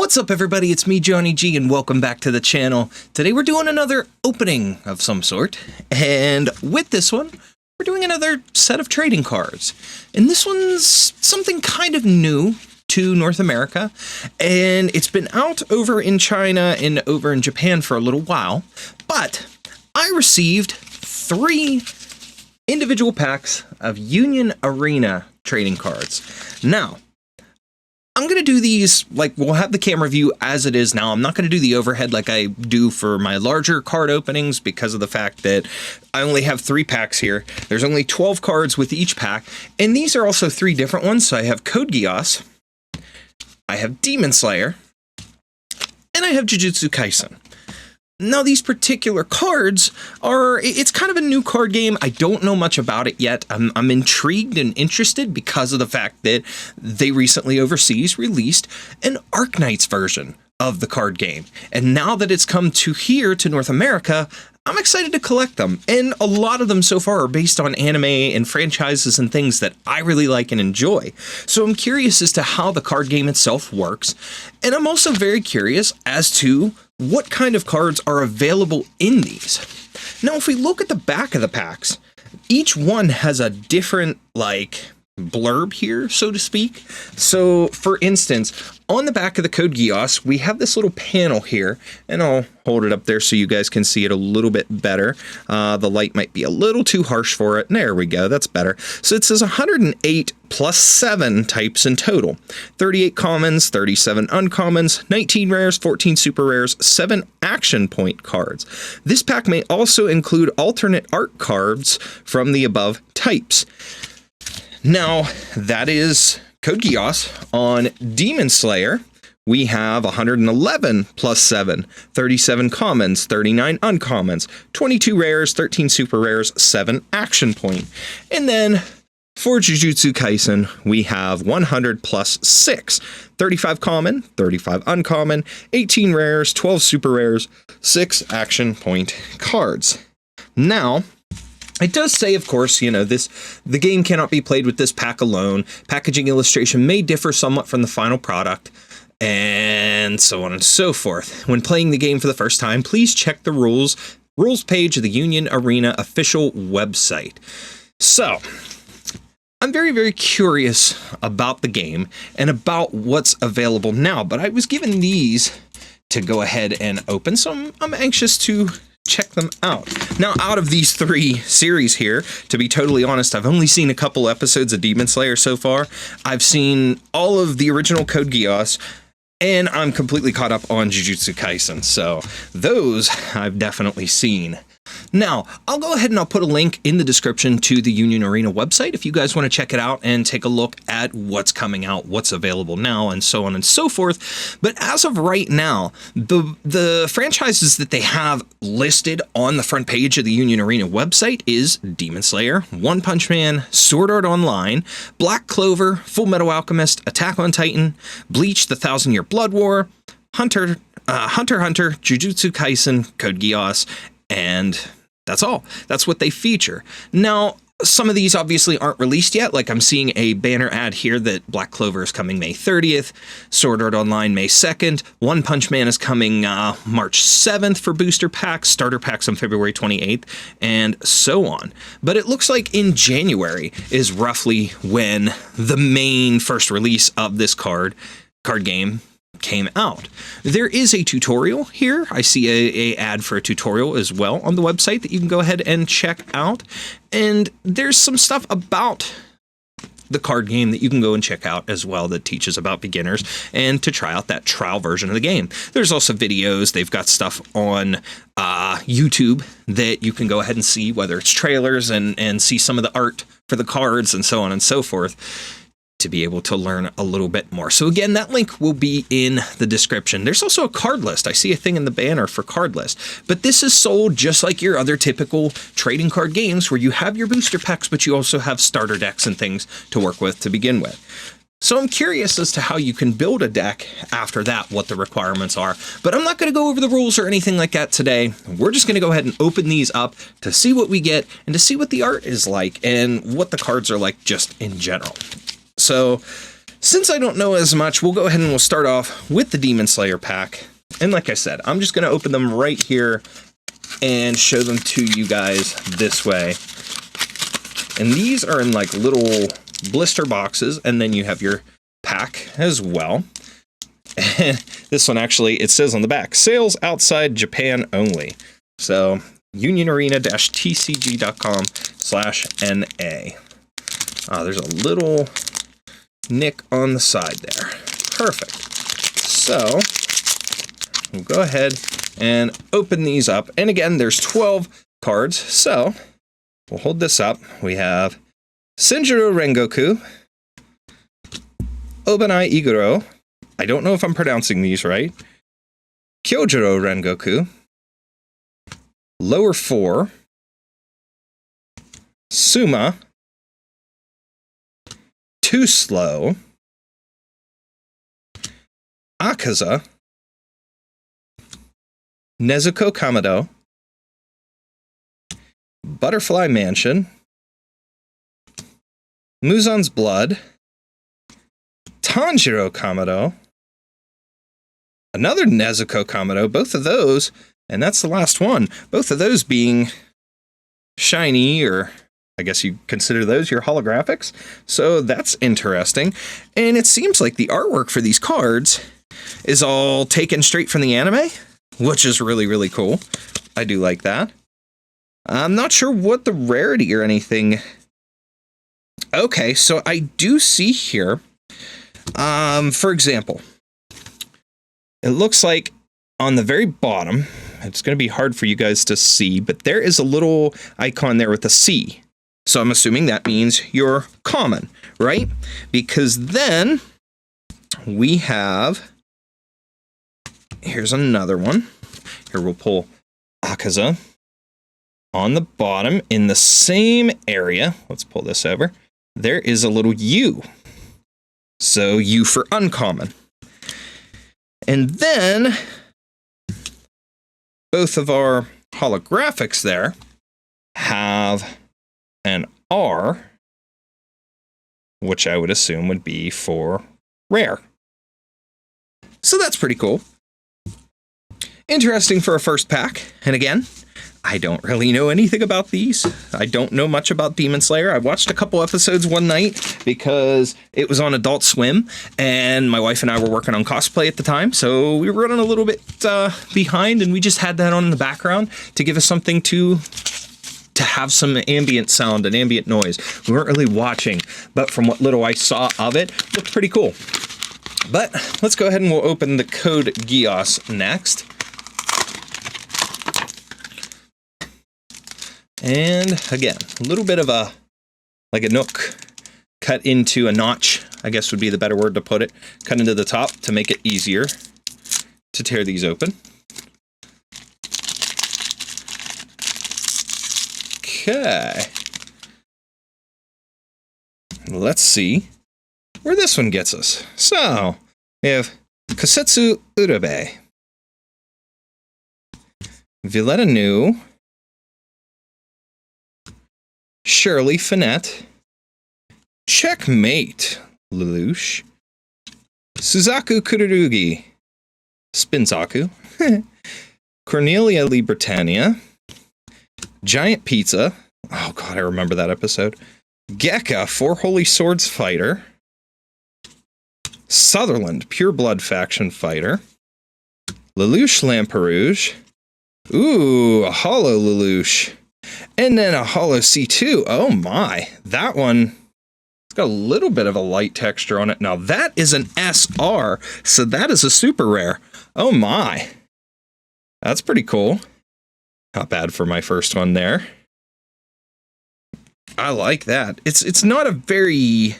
What's up, everybody? It's me, Johnny G, and welcome back to the channel. Today we're doing another opening of some sort, and with this one, we're doing another set of trading cards. And this one's something kind of new to North America, and it's been out over in China and over in Japan for a little while, but I received 3 individual packs of Union Arena trading cards. Now, I'm going to do these, like, we'll have the camera view as it is now. I'm not going to do the overhead like I do for my larger card openings because of the fact that I only have 3 packs here. There's only 12 cards with each pack, and these are also 3 different ones. So I have Code Geass, I have Demon Slayer, and I have Jujutsu Kaisen. Now, these particular cards it's kind of a new card game. I don't know much about it yet. I'm intrigued and interested because of the fact that they recently overseas released an Arknights version of the card game. And now that it's come to here to North America, I'm excited to collect them. And a lot of them so far are based on anime and franchises and things that I really like and enjoy. So I'm curious as to how the card game itself works. And I'm also very curious as to what kind of cards are available in these. Now, if we look at the back of the packs, each one has a different, like, blurb here, so to speak. So, for instance, on the back of the Code Geass, we have this little panel here, and I'll hold it up there so you guys can see it a little bit better. The light might be a little too harsh for it. There we go, that's better. So it says 108 plus 7 types in total. 38 commons, 37 uncommons, 19 rares, 14 super rares, 7 action point cards. This pack may also include alternate art cards from the above types. Now, that is Code Geass. On Demon Slayer, we have 111 plus 7, 37 commons, 39 uncommons, 22 rares, 13 super rares, 7 action point. And then for Jujutsu Kaisen, we have 100 plus 6, 35 common, 35 uncommon, 18 rares, 12 super rares, 6 action point cards. Now, it does say, of course, the game cannot be played with this pack alone. Packaging illustration may differ somewhat from the final product, and so on and so forth. When playing the game for the first time, please check the rules page of the Union Arena official website. So, I'm very, very curious about the game and about what's available now, but I was given these to go ahead and open, so I'm anxious to check them out. Now, out of these 3 series here, to be totally honest, I've only seen a couple episodes of Demon Slayer so far. I've seen all of the original Code Geass, and I'm completely caught up on Jujutsu Kaisen, so those I've definitely seen. Now, I'll go ahead and I'll put a link in the description to the Union Arena website if you guys want to check it out and take a look at what's coming out, what's available now, and so on and so forth. But as of right now, the franchises that they have listed on the front page of the Union Arena website is Demon Slayer, One Punch Man, Sword Art Online, Black Clover, Full Metal Alchemist, Attack on Titan, Bleach, The Thousand Year Blood War, Hunter x Hunter, Jujutsu Kaisen, Code Geass, and that's all. That's what they feature. Now, some of these obviously aren't released yet. Like, I'm seeing a banner ad here that Black Clover is coming May 30th, Sword Art Online May 2nd, One Punch Man is coming March 7th for booster packs, starter packs on February 28th, and so on. But it looks like in January is roughly when the main first release of this card game came out. There is a tutorial here. I see a ad for a tutorial as well on the website that you can go ahead and check out. And there's some stuff about the card game that you can go and check out as well that teaches about beginners and to try out that trial version of the game. There's also videos. They've got stuff on YouTube that you can go ahead and see, whether it's trailers and see some of the art for the cards and so on and so forth, to be able to learn a little bit more. So again, that link will be in the description. There's also a card list. I see a thing in the banner for card list, but this is sold just like your other typical trading card games where you have your booster packs, but you also have starter decks and things to work with to begin with. So I'm curious as to how you can build a deck after that, what the requirements are, but I'm not going to go over the rules or anything like that today. We're just going to go ahead and open these up to see what we get and to see what the art is like and what the cards are like just in general. So since I don't know as much, we'll go ahead and we'll start off with the Demon Slayer pack. And like I said, I'm just going to open them right here and show them to you guys this way. And these are in like little blister boxes, and then you have your pack as well. And this one actually, it says on the back, sales outside Japan only. So unionarena-tcg.com/NA. There's a little nick on the side there. Perfect. So we'll go ahead and open these up. And again, there's 12 cards. So we'll hold this up. We have Senjuro Rengoku, Obanai Iguro. I don't know if I'm pronouncing these right. Kyojuro Rengoku, Lower 4, Suma, Too Slow, Akaza, Nezuko Kamado, Butterfly Mansion, Muzan's Blood, Tanjiro Kamado, another Nezuko Kamado, both of those, and that's the last one, both of those being shiny, or I guess you consider those your holographics, so that's interesting. And it seems like the artwork for these cards is all taken straight from the anime, which is really, really cool. I do like that. I'm not sure what the rarity or anything. Okay, so I do see here, for example, it looks like on the very bottom, it's going to be hard for you guys to see, but there is a little icon there with a C. So I'm assuming that means you're common, right? Because then we have, here's another one. Here we'll pull Akaza on the bottom in the same area. Let's pull this over. There is a little U. So U for uncommon. And then both of our holographics there have an R, which I would assume would be for rare. So that's pretty cool. Interesting for a first pack. And again, I don't really know anything about these. I don't know much about Demon Slayer. I watched a couple episodes one night because it was on Adult Swim, and my wife and I were working on cosplay at the time, so we were running a little bit behind, and we just had that on in the background to give us something to have some ambient sound and ambient noise. We weren't really watching, but from what little I saw of it, looked pretty cool. But let's go ahead and we'll open the Code Geass next. And again, a little bit of a nook cut into a notch, I guess would be the better word to put it, cut into the top to make it easier to tear these open. Okay. Let's see where this one gets us. So, we have Kosetsu Urabe, Violetta Nu, Shirley Finette, Checkmate Lelouch, Suzaku Kururugi, Spinzaku, Cornelia Lee Britannia, Giant Pizza, oh god, I remember that episode, Gekka, Four Holy Swords Fighter, Sutherland, Pure Blood Faction Fighter, Lelouch Lamperouge, ooh, a Hollow Lelouch, and then a Hollow C2. Oh my, that one, it's got a little bit of a light texture on it. Now that is an SR, so that is a super rare. Oh my, that's pretty cool. Not bad for my first one there. I like that. It's not a very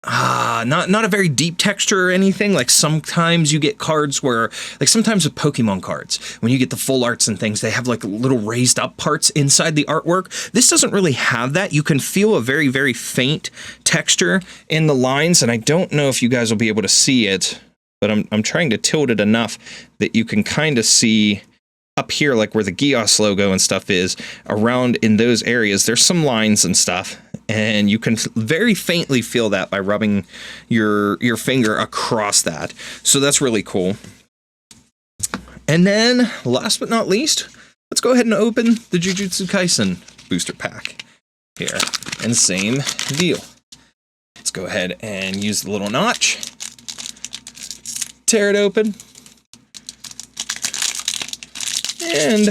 not a very deep texture or anything. Like sometimes you get cards where, like sometimes with Pokemon cards, when you get the full arts and things, they have like little raised up parts inside the artwork. This doesn't really have that. You can feel a very, very faint texture in the lines, and I don't know if you guys will be able to see it, but I'm trying to tilt it enough that you can kind of see up here, like where the Gios logo and stuff is, around in those areas, there's some lines and stuff. And you can very faintly feel that by rubbing your finger across that. So that's really cool. And then, last but not least, let's go ahead and open the Jujutsu Kaisen booster pack here. And same deal. Let's go ahead and use the little notch. Tear it open. And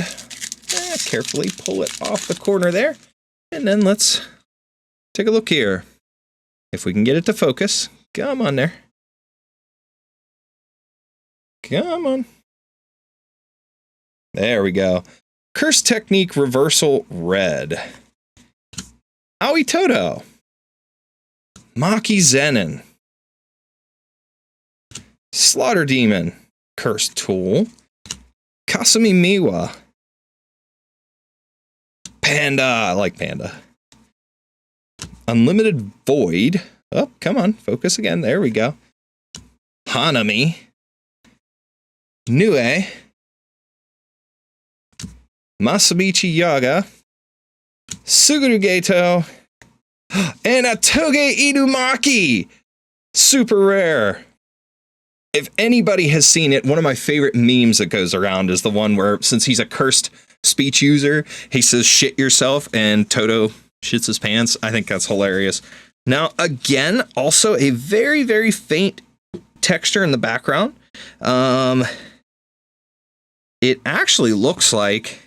carefully pull it off the corner there. And then let's take a look here. If we can get it to focus. Come on there. Come on. There we go. Curse Technique Reversal Red. Aoi Toto. Maki Zenin. Slaughter Demon. Curse Tool. Kasumi Miwa. Panda. I like Panda. Unlimited Void. Oh, come on. Focus again. There we go. Hanami. Nue. Masabichi Yaga. Suguru Geto. And a Toge Inumaki. Super rare. If anybody has seen it, one of my favorite memes that goes around is the one where, since he's a cursed speech user, he says shit yourself and Toto shits his pants. I think that's hilarious. Now, again, also a very, very faint texture in the background. It actually looks like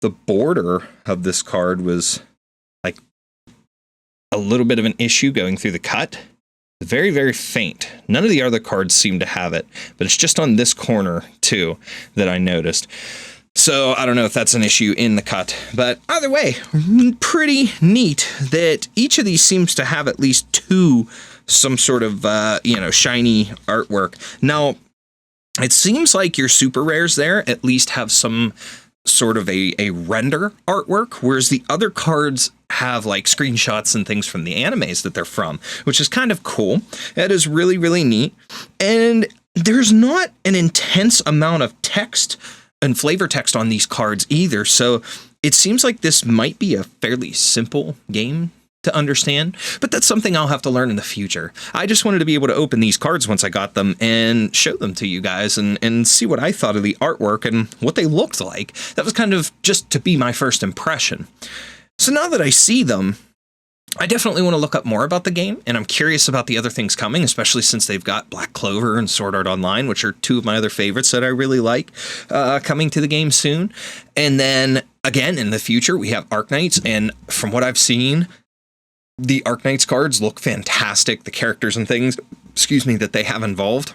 the border of this card was like a little bit of an issue going through the cut. Very, very faint. None of the other cards seem to have it, but it's just on this corner too that I noticed. So I don't know if that's an issue in the cut, but either way, pretty neat that each of these seems to have at least some sort of, shiny artwork. Now, it seems like your super rares there at least have some sort of a render artwork, whereas the other cards have like screenshots and things from the animes that they're from, which is kind of cool. That is really, really neat. And there's not an intense amount of text and flavor text on these cards either. So it seems like this might be a fairly simple game to understand, but that's something I'll have to learn in the future. I just wanted to be able to open these cards once I got them and show them to you guys and see what I thought of the artwork and what they looked like. That was kind of just to be my first impression. So now that I see them, I definitely want to look up more about the game, and I'm curious about the other things coming, especially since they've got Black Clover and Sword Art Online, which are two of my other favorites that I really like, coming to the game soon. And then, again, in the future, we have Arknights, and from what I've seen, the Arknights cards look fantastic. The characters and things, that they have involved,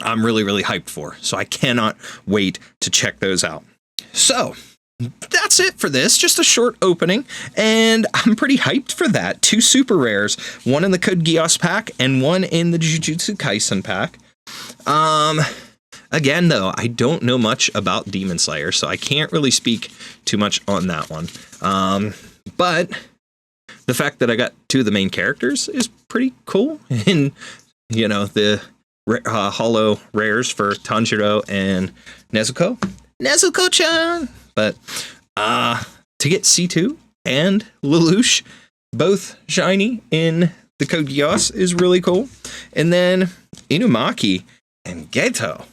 I'm really, really hyped for. So I cannot wait to check those out. So that's it for this. Just a short opening, and I'm pretty hyped for that. 2 super rares, one in the Code Geass pack and one in the Jujutsu Kaisen pack. Again, though, I don't know much about Demon Slayer, so I can't really speak too much on that one. But the fact that I got 2 of the main characters is pretty cool. And, the holo rares for Tanjiro and Nezuko. Nezuko-chan! But to get C2 and Lelouch, both shiny in the Code Geass, is really cool. And then Inumaki and Geto.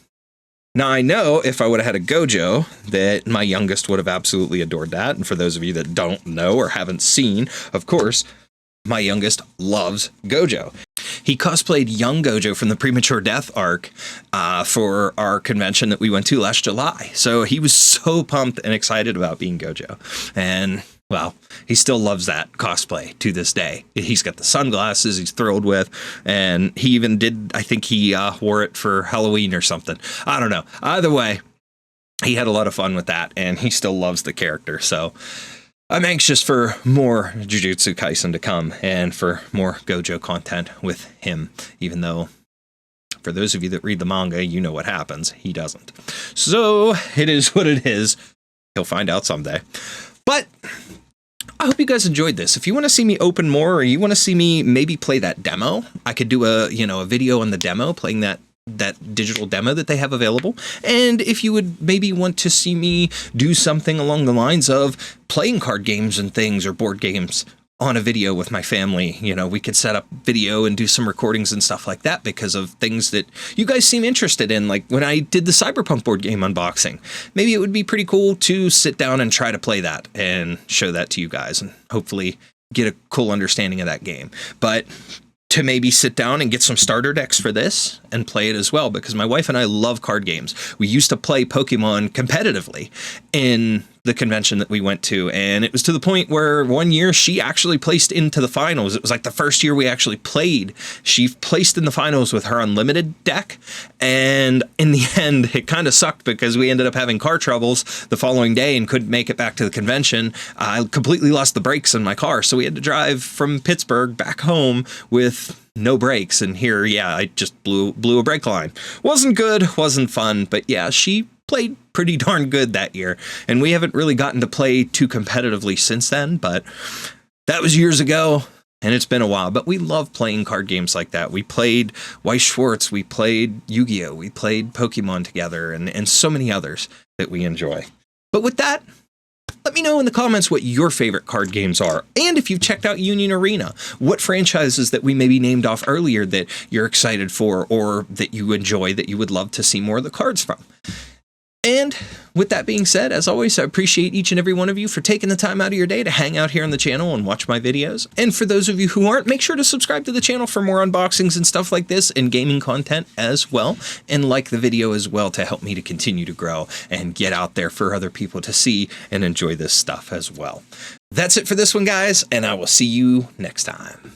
Now, I know if I would have had a Gojo, that my youngest would have absolutely adored that. And for those of you that don't know or haven't seen, of course, my youngest loves Gojo. He cosplayed young Gojo from the Premature Death arc for our convention that we went to last July. So he was so pumped and excited about being Gojo. And, well, he still loves that cosplay to this day. He's got the sunglasses he's thrilled with. And he even did, I think he wore it for Halloween or something. I don't know. Either way, he had a lot of fun with that. And he still loves the character. So I'm anxious for more Jujutsu Kaisen to come and for more Gojo content with him, even though for those of you that read the manga, you know what happens. He doesn't. So it is what it is. He'll find out someday. But I hope you guys enjoyed this. If you want to see me open more, or you want to see me maybe play that demo, I could do a video on the demo, playing that that digital demo that they have available. And if you would maybe want to see me do something along the lines of playing card games and things or board games on a video with my family, you know, we could set up video and do some recordings and stuff like that because of things that you guys seem interested in. Like when I did the Cyberpunk board game unboxing, maybe it would be pretty cool to sit down and try to play that and show that to you guys and hopefully get a cool understanding of that game. But to maybe sit down and get some starter decks for this and play it as well, because my wife and I love card games. We used to play Pokemon competitively in the convention that we went to, and it was to the point where one year she actually placed into the finals. It was like the first year we actually played. She placed in the finals with her unlimited deck, and in the end it kind of sucked because we ended up having car troubles the following day and couldn't make it back to the convention. I completely lost the brakes in my car, so we had to drive from Pittsburgh back home with no brakes, and here, yeah, I just blew a brake line. Wasn't good, wasn't fun, but yeah, she played pretty darn good that year, and we haven't really gotten to play too competitively since then, but that was years ago, and it's been a while. But we love playing card games like that. We played Weiss Schwartz, we played Yu-Gi-Oh!, we played Pokemon together, and so many others that we enjoy. But with that, let me know in the comments what your favorite card games are, and if you've checked out Union Arena, what franchises that we maybe named off earlier that you're excited for or that you enjoy that you would love to see more of the cards from. And with that being said, as always, I appreciate each and every one of you for taking the time out of your day to hang out here on the channel and watch my videos. And for those of you who aren't, make sure to subscribe to the channel for more unboxings and stuff like this and gaming content as well. And like the video as well to help me to continue to grow and get out there for other people to see and enjoy this stuff as well. That's it for this one, guys, and I will see you next time.